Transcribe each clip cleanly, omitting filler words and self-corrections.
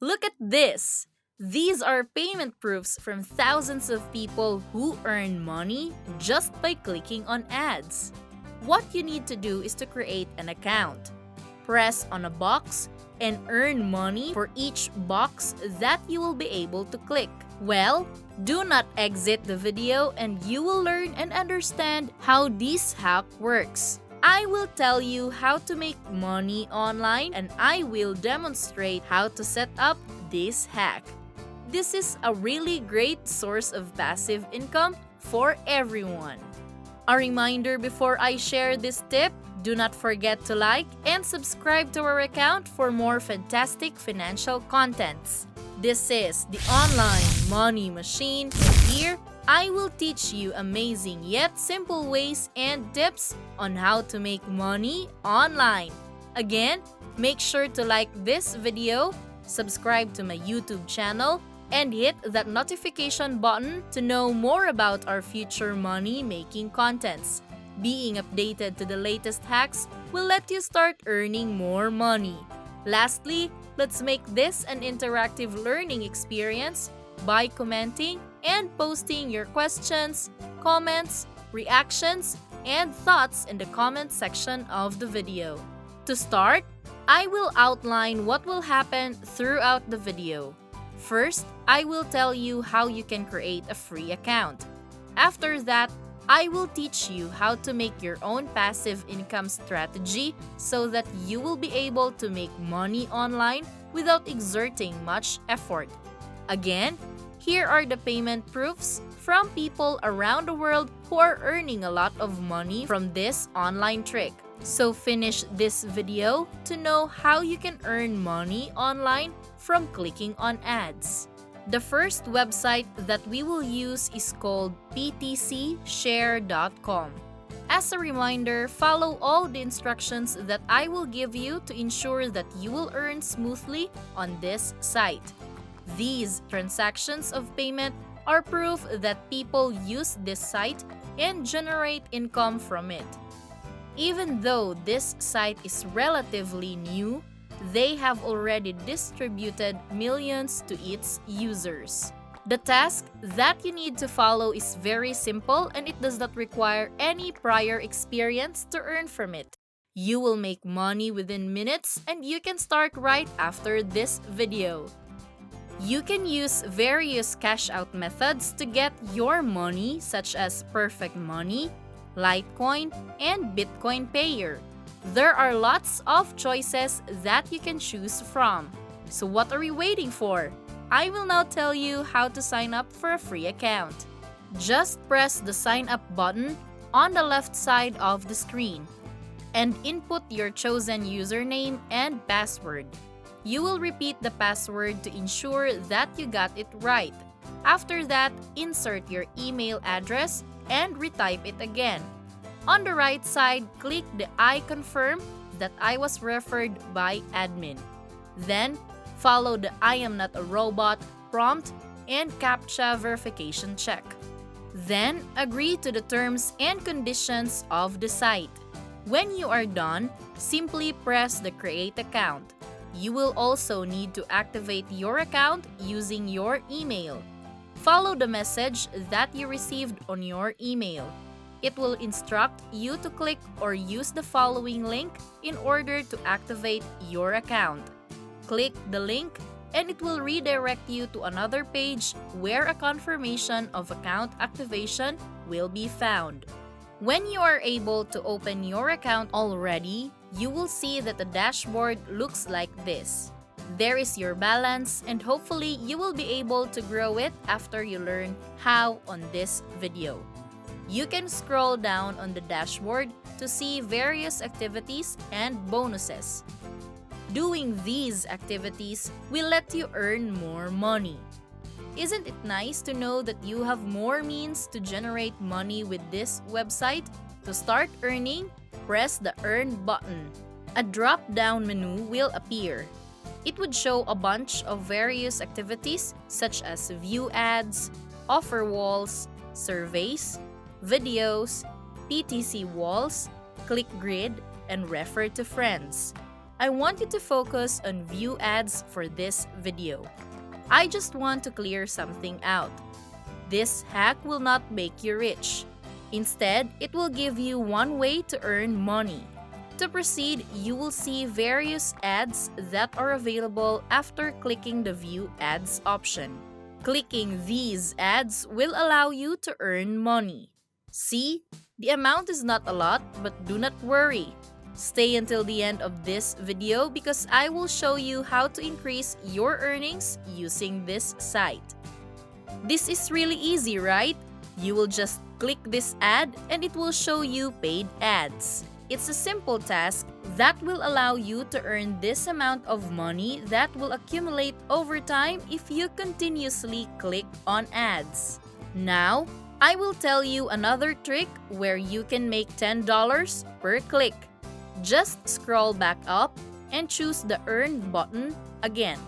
Look at this! These are payment proofs from thousands of people who earn money just by clicking on ads. What you need to do is to create an account. Press on a box and earn money for each box that you will be able to click. Well, do not exit the video and you will learn and understand how this hack works. I will tell you how to make money online and I will demonstrate how to set up this hack. This is a really great source of passive income for everyone. A reminder before I share this tip, do not forget to like and subscribe to our account for more fantastic financial contents. This is the Online Money Machine, and here I will teach you amazing yet simple ways and tips on how to make money online. Again, make sure to like this video, subscribe to my YouTube channel, and hit that notification button to know more about our future money-making contents. Being updated to the latest hacks will let you start earning more money. Lastly, let's make this an interactive learning experience by commenting and posting your questions, comments, reactions, and thoughts in the comment section of the video. To start, I will outline what will happen throughout the video. First, I will tell you how you can create a free account. After that, I will teach you how to make your own passive income strategy so that you will be able to make money online without exerting much effort. Again, here are the payment proofs from people around the world who are earning a lot of money from this online trick. So finish this video to know how you can earn money online from clicking on ads. The first website that we will use is called ptcshare.com. As a reminder, follow all the instructions that I will give you to ensure that you will earn smoothly on this site. These transactions of payment are proof that people use this site and generate income from it. Even though this site is relatively new, they have already distributed millions to its users. The task that you need to follow is very simple and it does not require any prior experience to earn from it. You will make money within minutes and you can start right after this video. You can use various cash out methods to get your money such as Perfect Money, Litecoin, and Bitcoin Payer. There are lots of choices that you can choose from. So what are we waiting for? I will now tell you how to sign up for a free account. Just press the sign up button on the left side of the screen and input your chosen username and password. You will repeat the password to ensure that you got it right. After that, insert your email address and retype it again. On the right side, click the I confirm that I was referred by admin. Then, follow the I am not a robot prompt and CAPTCHA verification check. Then, agree to the terms and conditions of the site. When you are done, simply press the Create Account. You will also need to activate your account using your email. Follow the message that you received on your email. It will instruct you to click or use the following link in order to activate your account. Click the link and it will redirect you to another page where a confirmation of account activation will be found. When you are able to open your account already, you will see that the dashboard looks like this. There is your balance and hopefully you will be able to grow it after you learn how on this video. You can scroll down on the dashboard to see various activities and bonuses. Doing these activities will let you earn more money. Isn't it nice to know that you have more means to generate money with this website? To start earning, press the Earn button. A drop-down menu will appear. It would show a bunch of various activities such as view ads, offer walls, surveys, videos, PTC walls, click grid, and refer to friends. I want you to focus on view ads for this video. I just want to clear something out. This hack will not make you rich. Instead, it will give you one way to earn money. To proceed, you will see various ads that are available after clicking the View Ads option. Clicking these ads will allow you to earn money. See, the amount is not a lot, but do not worry. Stay until the end of this video because I will show you how to increase your earnings using this site. This is really easy, right? You will just click this ad and it will show you paid ads. It's a simple task that will allow you to earn this amount of money that will accumulate over time if you continuously click on ads. Now, I will tell you another trick where you can make $10 per click. Just scroll back up and choose the Earn button again.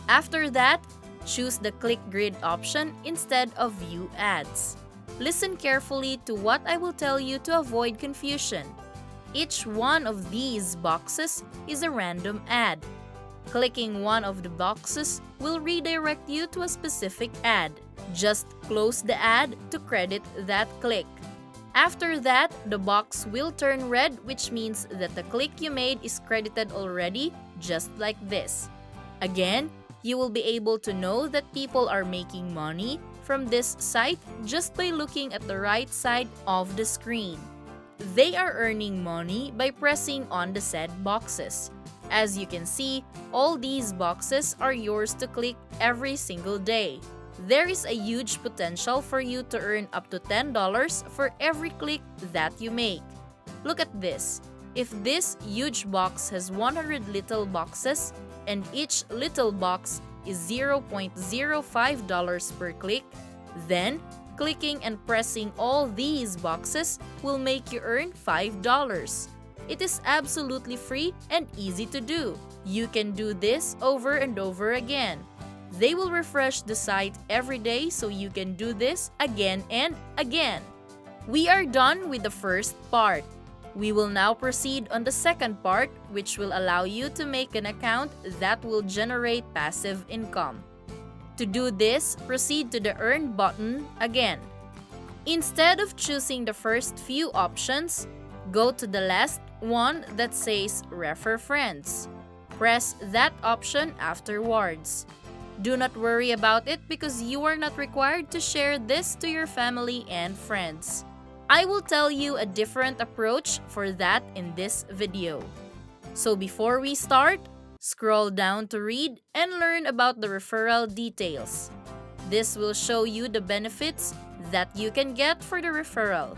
After that, choose the Click Grid option instead of View Ads. Listen carefully to what I will tell you to avoid confusion. Each one of these boxes is a random ad. Clicking one of the boxes will redirect you to a specific ad. Just close the ad to credit that click. After that, the box will turn red, which means that the click you made is credited already, just like this. Again, you will be able to know that people are making money from this site just by looking at the right side of the screen. They are earning money by pressing on the said boxes. As you can see, all these boxes are yours to click every single day. There is a huge potential for you to earn up to $10 for every click that you make. Look at this. If this huge box has 100 little boxes and each little box is $0.05 per click, then clicking and pressing all these boxes will make you earn $5. It is absolutely free and easy to do. You can do this over and over again. They will refresh the site every day so you can do this again and again. We are done with the first part. We will now proceed on the second part, which will allow you to make an account that will generate passive income. To do this, proceed to the Earn button again. Instead of choosing the first few options, go to the last one that says Refer Friends. Press that option afterwards. Do not worry about it because you are not required to share this to your family and friends. I will tell you a different approach for that in this video. So before we start, scroll down to read and learn about the referral details. This will show you the benefits that you can get for the referral.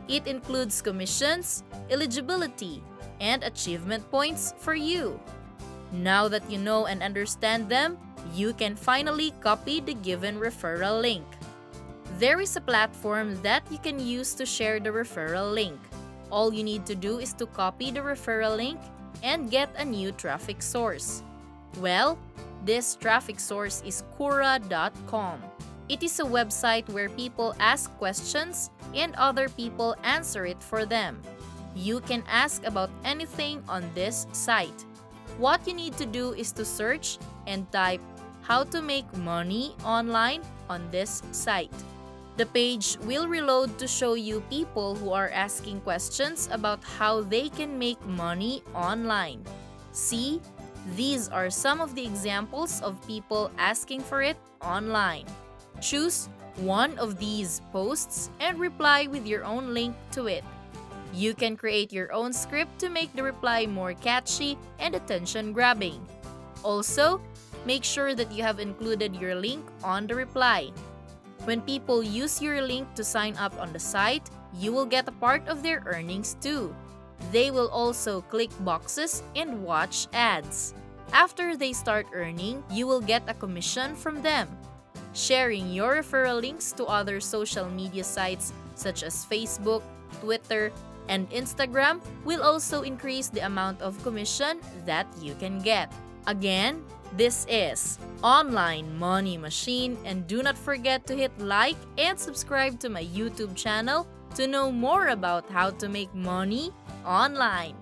It includes commissions, eligibility, and achievement points for you. Now that you know and understand them, you can finally copy the given referral link. There is a platform that you can use to share the referral link. All you need to do is to copy the referral link and get a new traffic source. Well, this traffic source is Quora.com. It is a website where people ask questions and other people answer it for them. You can ask about anything on this site. What you need to do is to search and type how to make money online on this site. The page will reload to show you people who are asking questions about how they can make money online. See, these are some of the examples of people asking for it online. Choose one of these posts and reply with your own link to it. You can create your own script to make the reply more catchy and attention-grabbing. Also, make sure that you have included your link on the reply. When people use your link to sign up on the site, you will get a part of their earnings too. They will also click boxes and watch ads. After they start earning, you will get a commission from them. Sharing your referral links to other social media sites such as Facebook, Twitter, and Instagram will also increase the amount of commission that you can get. Again, this is Online Money Machine, and do not forget to hit like and subscribe to my YouTube channel to know more about how to make money online.